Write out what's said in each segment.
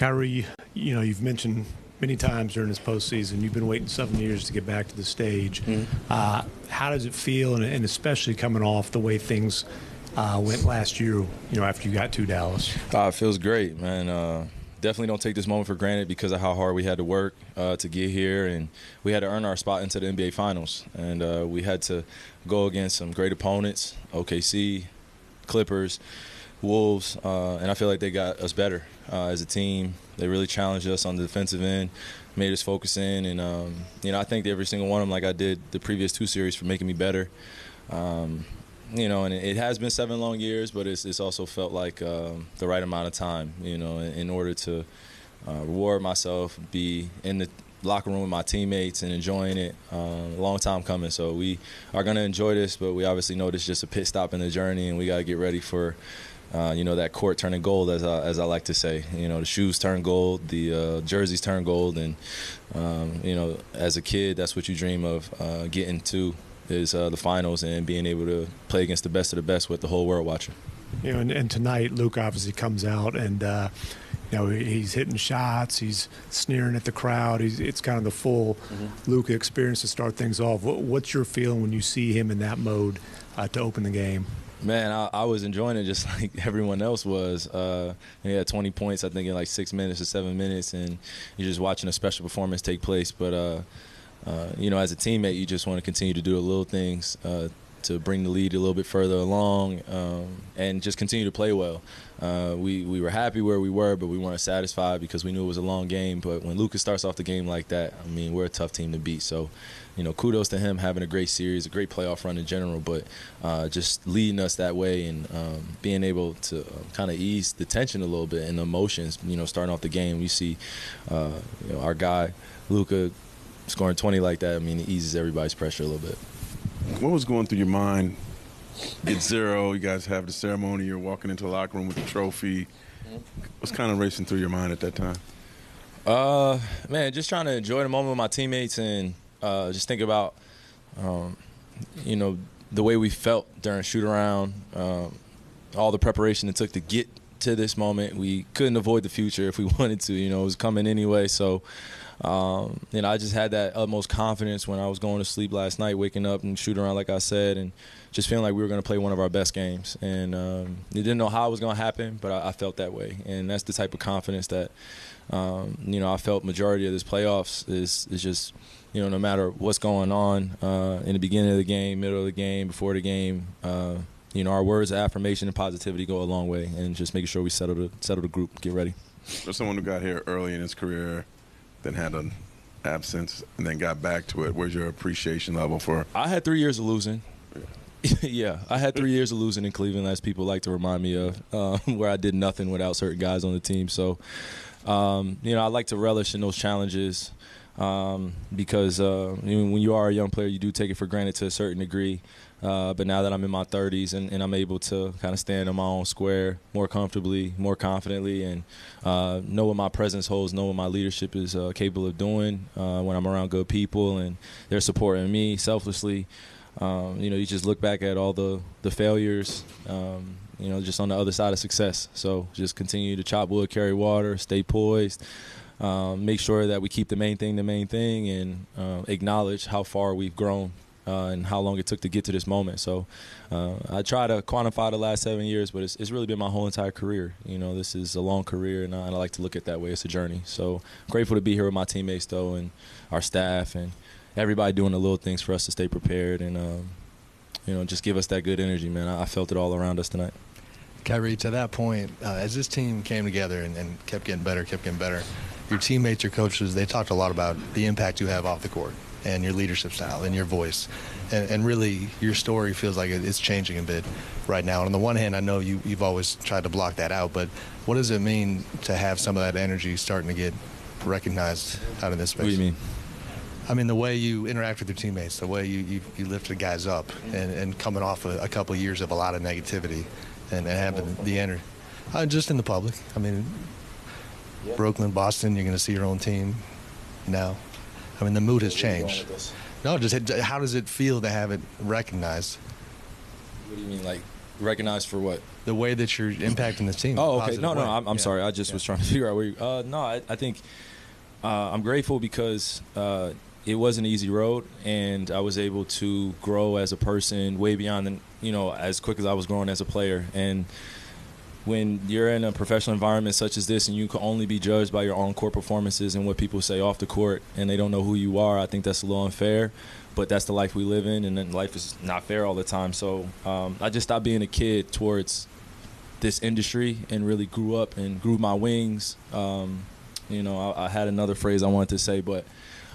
Kyrie, you've mentioned many times during this postseason, you've been waiting 7 years to get back to the stage. How does it feel, and especially coming off the way things went last year, after you got to Dallas? It feels great, man. Definitely don't take this moment for granted because of how hard we had to work to get here, and we had to earn our spot into the NBA Finals. And we had to go against some great opponents, OKC, Clippers, Wolves, and I feel like they got us better as a team. They really challenged us on the defensive end, made us focus in, and I thank every single one of them, like I did the previous 2 series, for making me better. And it has been 7 long years, but it's also felt like the right amount of time, in order to reward myself, be in the locker room with my teammates and enjoying it. A long time coming, so we are going to enjoy this, but we obviously know this is just a pit stop in the journey, and we got to get ready for that court turning gold, as I like to say. The shoes turn gold, the jerseys turn gold, and as a kid, that's what you dream of, getting to is the finals and being able to play against the best of the best with the whole world watching. And tonight, Luka obviously comes out and he's hitting shots, he's sneering at the crowd. It's kind of the full Luka experience to start things off. What's your feeling when you see him in that mode to open the game? Man, I was enjoying it just like everyone else was. He had 20 points, I think, in like 6 minutes or 7 minutes, and you're just watching a special performance take place. But, as a teammate, you just want to continue to do the little things to bring the lead a little bit further along and just continue to play well. We were happy where we were, but we weren't satisfied because we knew it was a long game. But when Luka starts off the game like that, we're a tough team to beat. So, kudos to him having a great series, a great playoff run in general, but just leading us that way and being able to kind of ease the tension a little bit and the emotions, starting off the game. We see our guy, Luka, scoring 20 like that. It eases everybody's pressure a little bit. What was going through your mind? Get 0, you guys have the ceremony, you're walking into the locker room with the trophy. What's kind of racing through your mind at that time? Man, just trying to enjoy the moment with my teammates and just think about, the way we felt during shoot-around, all the preparation it took to get to this moment. We couldn't avoid the future if we wanted to. It was coming anyway. So, I just had that utmost confidence when I was going to sleep last night, waking up and shooting around, like I said, and just feeling like we were going to play one of our best games. And you didn't know how it was going to happen, but I felt that way. And that's the type of confidence that, I felt majority of this playoffs is just, no matter what's going on in the beginning of the game, middle of the game, before the game, our words of affirmation and positivity go a long way, and just making sure we settle the group, get ready. For someone who got here early in his career, then had an absence, and then got back to it, where's your appreciation level for? I had 3 years of losing. Yeah, I had 3 years of losing in Cleveland, as people like to remind me of, where I did nothing without certain guys on the team. So, I like to relish in those challenges because when you are a young player, you do take it for granted to a certain degree. But now that I'm in my 30s and I'm able to kind of stand on my own square more comfortably, more confidently, and know what my presence holds, know what my leadership is capable of doing when I'm around good people and they're supporting me selflessly. You just look back at all the failures, just on the other side of success. So just continue to chop wood, carry water, stay poised, make sure that we keep the main thing, and acknowledge how far we've grown. And how long it took to get to this moment. So I try to quantify the last 7 years, but it's really been my whole entire career. This is a long career, and I like to look at it that way. It's a journey. So grateful to be here with my teammates, though, and our staff, and everybody doing the little things for us to stay prepared and, just give us that good energy, man. I felt it all around us tonight. Kyrie, to that point, as this team came together and kept getting better, your teammates, your coaches, they talked a lot about the impact you have off the court and your leadership style and your voice. And really, your story feels like it's changing a bit right now. And on the one hand, I know you've always tried to block that out, but what does it mean to have some of that energy starting to get recognized out in this space? What do you mean? The way you interact with your teammates, the way you lift the guys up, and coming off a couple of years of a lot of negativity and having the energy. Just in the public. Brooklyn, Boston, you're going to see your own team now. The mood has changed. No, just how does it feel to have it recognized? What do you mean, like Recognized for what? The way that you're impacting the team. Oh, okay. No, way. I'm sorry. I just was trying to figure out where you. No, I think I'm grateful because it was an easy road, and I was able to grow as a person way beyond, as quick as I was growing as a player. And when you're in a professional environment such as this and you can only be judged by your on-court performances and what people say off the court and they don't know who you are, I think that's a little unfair. But that's the life we live in, and then life is not fair all the time. So I just stopped being a kid towards this industry and really grew up and grew my wings. I had another phrase I wanted to say, but,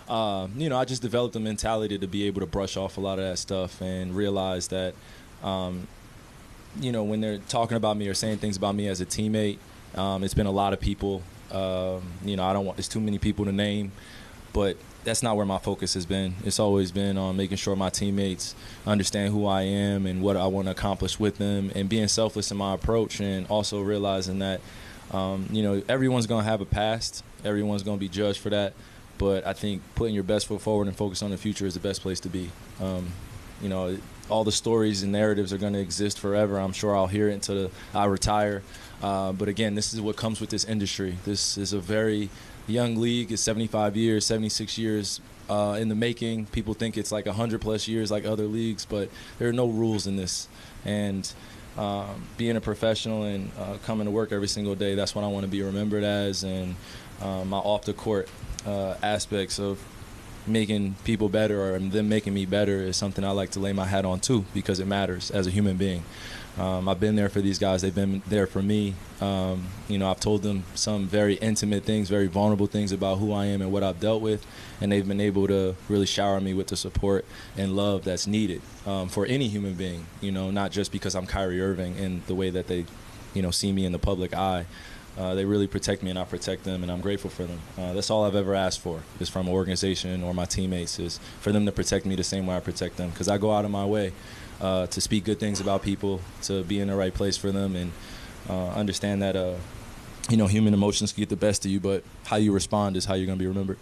I just developed a mentality to be able to brush off a lot of that stuff and realize that, when they're talking about me or saying things about me as a teammate, it's been a lot of people. I don't want, it's too many people to name, but that's not where my focus has been. It's always been on making sure my teammates understand who I am and what I want to accomplish with them, and being selfless in my approach, and also realizing that, everyone's going to have a past. Everyone's going to be judged for that. But I think putting your best foot forward and focus on the future is the best place to be. All the stories and narratives are going to exist forever. I'm sure I'll hear it until I retire. But again, this is what comes with this industry. This is a very young league. It's 75 years, 76 years in the making. People think it's like 100-plus years like other leagues, but there are no rules in this. And being a professional and coming to work every single day, that's what I want to be remembered as. And my off-the-court aspects of making people better or them making me better is something I like to lay my hat on too, because it matters as a human being. I've been there for these guys. They've been there for me. I've told them some very intimate things, very vulnerable things about who I am and what I've dealt with, and they've been able to really shower me with the support and love that's needed for any human being, not just because I'm Kyrie Irving and the way that they, see me in the public eye. They really protect me, and I protect them, and I'm grateful for them. That's all I've ever asked for, is from an organization or my teammates, is for them to protect me the same way I protect them, because I go out of my way to speak good things about people, to be in the right place for them, and understand that, human emotions can get the best of you, but how you respond is how you're going to be remembered.